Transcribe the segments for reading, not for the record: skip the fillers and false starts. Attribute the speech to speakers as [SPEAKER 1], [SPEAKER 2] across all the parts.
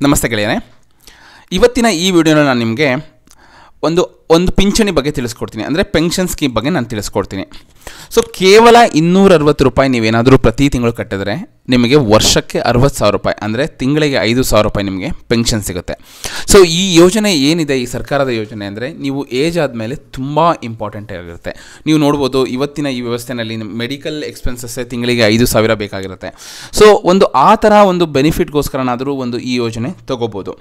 [SPEAKER 1] ನಮಸ್ತೆ ಗೆಳೆಯರೇ. ಇವತ್ತಿನ ಈ ವಿಡಿಯೋನ ನಾನು ನಿಮಗೆ ಒಂದು ಪಿಂಚಣಿ ಬಗ್ಗೆ ತಿಳಿಸ್ಕೊಡ್ತೀನಿ. ಅಂದರೆ ಪೆನ್ಷನ್ ಸ್ಕೀಮ್ ಬಗ್ಗೆ ನಾನು ತಿಳಿಸ್ಕೊಡ್ತೀನಿ. ಸೊ ಕೇವಲ 260 ರೂಪಾಯಿ ನೀವೇನಾದರೂ ಪ್ರತಿ ತಿಂಗಳು ಕಟ್ಟಿದ್ರೆ ನಿಮಗೆ ವರ್ಷಕ್ಕೆ 60,000 ರೂಪಾಯಿ, ಅಂದರೆ ತಿಂಗಳಿಗೆ 5,000 ರೂಪಾಯಿ ನಿಮಗೆ ಪೆನ್ಷನ್ ಸಿಗುತ್ತೆ. ಸೊ ಈ ಯೋಜನೆ ಏನಿದೆ, ಈ ಸರ್ಕಾರದ ಯೋಜನೆ ಅಂದರೆ ನೀವು ಏಜ್ ಆದಮೇಲೆ ತುಂಬ ಇಂಪಾರ್ಟೆಂಟ್ ಆಗಿರುತ್ತೆ. ನೀವು ನೋಡ್ಬೋದು ಇವತ್ತಿನ ಈ ವ್ಯವಸ್ಥೆಯಲ್ಲಿ ಮೆಡಿಕಲ್ ಎಕ್ಸ್ಪೆನ್ಸಸ್ಸೇ ತಿಂಗಳಿಗೆ 5,000 ಬೇಕಾಗಿರುತ್ತೆ. ಸೊ ಆ ಥರ ಒಂದು ಬೆನಿಫಿಟ್ಗೋಸ್ಕರನಾದರೂ ಈ ಯೋಜನೆ ತೊಗೋಬೋದು.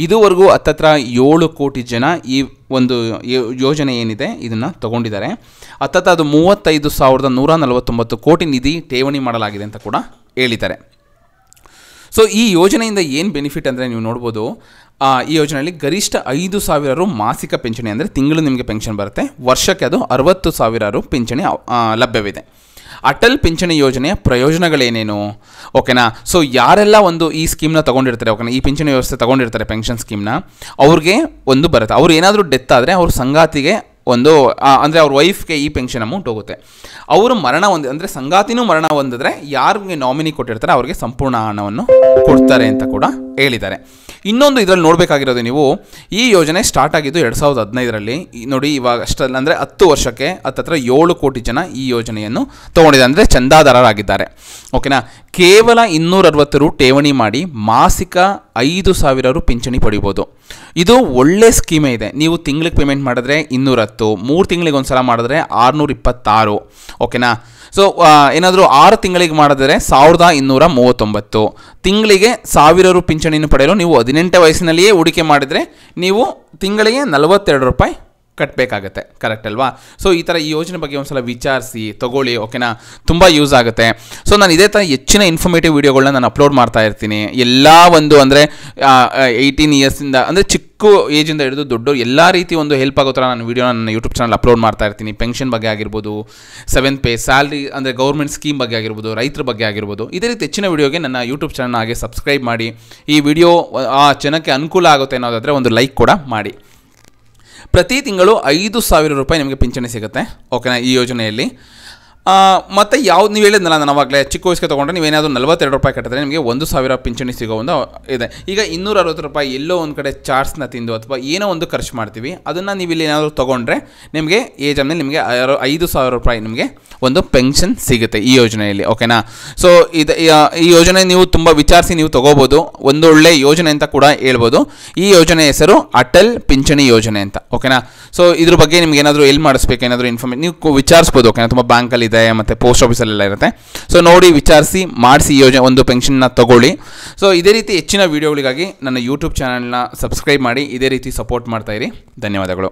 [SPEAKER 1] ಇದುವರೆಗೂ ಹತ್ತತ್ರ 7 ಕೋಟಿ ಜನ ಈ ಒಂದು ಯೋಜನೆ ಏನಿದೆ ಇದನ್ನು ತೊಗೊಂಡಿದ್ದಾರೆ. ಹತ್ತತ್ರ ಅದು 35,149 ಕೋಟಿ ನಿಧಿ ಠೇವಣಿ ಮಾಡಲಾಗಿದೆ ಅಂತ ಕೂಡ ಹೇಳಿದ್ದಾರೆ. ಸೊ ಈ ಯೋಜನೆಯಿಂದ ಏನು ಬೆನಿಫಿಟ್ ಅಂದರೆ ನೀವು ನೋಡ್ಬೋದು, ಈ ಯೋಜನೆಯಲ್ಲಿ ಗರಿಷ್ಠ 5,000 ರು ಮಾಸಿಕ ಪಿಂಚಣಿ, ಅಂದರೆ ತಿಂಗಳು ನಿಮಗೆ ಪೆನ್ಷನ್ ಬರುತ್ತೆ. ವರ್ಷಕ್ಕೆ ಅದು 60,000 ರು ಪಿಂಚಣಿ ಲಭ್ಯವಿದೆ. ಅಟಲ್ ಪಿಂಚಣಿ ಯೋಜನೆಯ ಪ್ರಯೋಜನಗಳೇನೇನು, ಓಕೆನಾ? ಸೊ ಯಾರೆಲ್ಲ ಈ ಸ್ಕೀಮ್ನ ತೊಗೊಂಡಿರ್ತಾರೆ, ಓಕೆನಾ, ಈ ಪಿಂಚಣಿ ವ್ಯವಸ್ಥೆ ತೊಗೊಂಡಿರ್ತಾರೆ ಪೆನ್ಷನ್ ಸ್ಕೀಮ್ನ, ಅವ್ರಿಗೆ ಬರುತ್ತೆ. ಅವ್ರು ಏನಾದರೂ ಡೆತ್ ಆದರೆ ಅವ್ರ ಸಂಗಾತಿಗೆ ಅಂದರೆ ಅವ್ರ ವೈಫ್ಗೆ ಈ ಪೆನ್ಷನ್ ಅಮೌಂಟ್ ಹೋಗುತ್ತೆ. ಅವರು ಮರಣ ಅಂದರೆ ಸಂಗಾತಿನೂ ಮರಣ ಹೊಂದಿದ್ರೆ ಯಾರಿಗೆ ನಾಮಿನಿ ಕೊಟ್ಟಿರ್ತಾರೆ ಅವ್ರಿಗೆ ಸಂಪೂರ್ಣ ಹಣವನ್ನು ಕೊಡ್ತಾರೆ ಅಂತ ಕೂಡ ಹೇಳಿದ್ದಾರೆ. ಇನ್ನೊಂದು ಇದರಲ್ಲಿ ನೋಡಬೇಕಾಗಿರೋದು, ನೀವು ಈ ಯೋಜನೆ ಸ್ಟಾರ್ಟ್ ಆಗಿದ್ದು 2015ರಲ್ಲಿ. ನೋಡಿ, ಇವಾಗ ಅಷ್ಟಲ್ಲ ಅಂದರೆ 10 ವರ್ಷಕ್ಕೆ ಹತ್ತತ್ರ 7 ಕೋಟಿ ಜನ ಈ ಯೋಜನೆಯನ್ನು ತೊಗೊಂಡಿದ್ದಾರೆ, ಅಂದರೆ ಚಂದಾದಾರರಾಗಿದ್ದಾರೆ. ಓಕೆನಾ? ಕೇವಲ 260 ರು ಠೇವಣಿ ಮಾಡಿ ಮಾಸಿಕ 5,000 ರು ಪಿಂಚಣಿ ಪಡಿಬೋದು. ಇದು ಒಳ್ಳೆ ಸ್ಕೀಮೇ ಇದೆ. ನೀವು ತಿಂಗಳಿಗೆ ಪೇಮೆಂಟ್ ಮಾಡಿದ್ರೆ 210, 3 ತಿಂಗಳಿಗೆ ಒಂದು ಸಲ ಮಾಡಿದ್ರೆ 626, ಓಕೆನಾ? ಸೊ ಏನಾದರೂ 6 ತಿಂಗಳಿಗೆ ಮಾಡಿದ್ರೆ 1,239, ತಿಂಗಳಿಗೆ 1,000 ರು ಪಿಂಚಣಿಯನ್ನು ಪಡೆಯಲು ನೀವು 18 ವಯಸ್ಸಿನಲ್ಲಿಯೇ ಹೂಡಿಕೆ ಮಾಡಿದರೆ ನೀವು ತಿಂಗಳಿಗೆ 42 ರೂಪಾಯಿ ಕಟ್ಟಬೇಕಾಗತ್ತೆ. ಕರೆಕ್ಟ್ ಅಲ್ವಾ? ಸೊ ಈ ಥರ ಈ ಯೋಜನೆ ಬಗ್ಗೆ ಒಂದು ಸಲ ವಿಚಾರಿಸಿ ತಗೊಳ್ಳಿ, ಓಕೆನಾ? ತುಂಬ ಯೂಸ್ ಆಗುತ್ತೆ. ಸೊ ನಾನು ಇದೇ ಥರ ಹೆಚ್ಚಿನ ಇನ್ಫಾರ್ಮೇಟಿವ್ ವೀಡಿಯೋಗಳನ್ನ ನಾನು ಅಪ್ಲೋಡ್ ಮಾಡ್ತಾ ಇರ್ತೀನಿ. ಎಲ್ಲ ಅಂದರೆ 18 ಇಯರ್ಸಿಂದ, ಅಂದರೆ ಚಿಕ್ಕ ಏಜಿಂದ ಹಿಡಿದು ದೊಡ್ಡವರು ಎಲ್ಲ ರೀತಿ ಹೆಲ್ಪ್ ಆಗೋ ಥರ ನಾನು ವೀಡಿಯೋನ ನನ್ನ ಯೂಟ್ಯೂಬ್ ಚಾನಲ್ ಅಪ್ಲೋಡ್ ಮಾಡ್ತಾ ಇರ್ತೀನಿ. ಪೆನ್ಷನ್ ಬಗ್ಗೆ ಆಗಿರ್ಬೋದು, 7th ಪೇ, ಸ್ಯಾಲ್ರಿ ಅಂದರೆ ಗೌರ್ಮೆಂಟ್ ಸ್ಕೀಮ್ ಬಗ್ಗೆ ಆಗಿರ್ಬೋದು, ರೈತರ ಬಗ್ಗೆ ಆಗಿರ್ಬೋದು, ಇದೇ ರೀತಿ ಹೆಚ್ಚಿನ ವೀಡಿಯೋಗೆ ನನ್ನ ಯೂಟ್ಯೂಬ್ ಚಾನಲ್ ಹಾಗೆ ಸಬ್ಸ್ಕ್ರೈಬ್ ಮಾಡಿ. ಈ ವಿಡಿಯೋ ಆ ಜನಕ್ಕೆ ಅನುಕೂಲ ಆಗುತ್ತೆ ಅನ್ನೋದಾದರೆ ಒಂದು ಲೈಕ್ ಕೂಡ ಮಾಡಿ. ಪ್ರತಿ ತಿಂಗಳು 5,000 ರೂಪಾಯಿ ನಿಮಗೆ ಪಿಂಚಣಿ ಸಿಗುತ್ತೆ, ಓಕೆನಾ, ಈ ಯೋಜನೆಯಲ್ಲಿ. ಮತ್ತು ನೀವು ಹೇಳಿದ್ನಲ್ಲ, ನಾನು ಅವಾಗಲೇ ಚಿಕ್ಕ ವಯಸ್ಸಿಗೆ ತೊಗೊಂಡ್ರೆ ನೀವೇನಾದರೂ 42 ರೂಪಾಯಿ ಕಟ್ಟಿದ್ರೆ ನಿಮಗೆ 1,000 ಪಿಂಚಣಿ ಸಿಗೋ ಇದೆ. ಈಗ 260 ರೂಪಾಯಿ ಎಲ್ಲೋ ಒಂದು ಕಡೆ ಚಾಟ್ಸ್ನ ತಿಂದು ಅಥವಾ ಏನೋ ಒಂದು ಖರ್ಚು ಮಾಡ್ತೀವಿ, ಅದನ್ನು ನೀವು ಇಲ್ಲಿ ಏನಾದರೂ ತೊಗೊಂಡ್ರೆ ನಿಮಗೆ ಏಜ್ ಆಮೇಲೆ ನಿಮಗೆ 5,000 ರೂಪಾಯಿ ನಿಮಗೆ ಪೆನ್ಷನ್ ಸಿಗುತ್ತೆ ಈ ಯೋಜನೆಯಲ್ಲಿ, ಓಕೆನಾ? ಸೊ ಈ ಯೋಜನೆ ನೀವು ತುಂಬ ವಿಚಾರಿಸಿ ನೀವು ತೊಗೋಬೋದು. ಒಂದು ಒಳ್ಳೆ ಯೋಜನೆ ಅಂತ ಕೂಡ ಹೇಳ್ಬೋದು. ಈ ಯೋಜನೆ ಹೆಸರು ಅಟಲ್ ಪಿಂಚಣಿ ಯೋಜನೆ ಅಂತ, ಓಕೆನಾ? ಸೊ ಇದ್ರ ಬಗ್ಗೆ ನಿಮ್ಗೆ ಏನಾದರೂ ಎಲ್ಲಿ ಮಾಡಿಸ್ಬೇಕು, ಏನಾದರೂ ನೀವು ವಿಚಾರಿಸ್ಬೋದು, ಓಕೆನಾ? ತುಂಬ ಬ್ಯಾಂಕಲ್ಲಿ ಇದೆ ಮತ್ತು ಪೋಸ್ಟ್ ಆಫೀಸಲ್ಲೆಲ್ಲ ಇರುತ್ತೆ. ಸೊ ನೋಡಿ, ವಿಚಾರಿಸಿ ಮಾಡಿಸಿ ಯೋಜನೆ ಪೆನ್ಷನ್ನ ತಗೊಳ್ಳಿ. ಸೊ ಇದೇ ರೀತಿ ಹೆಚ್ಚಿನ ವೀಡಿಯೋಗಳಿಗಾಗಿ ನನ್ನ ಯೂಟ್ಯೂಬ್ ಚಾನಲ್ನ ಸಬ್ಸ್ಕ್ರೈಬ್ ಮಾಡಿ, ಇದೇ ರೀತಿ ಸಪೋರ್ಟ್ ಮಾಡ್ತಾಯಿರಿ. ಧನ್ಯವಾದಗಳು.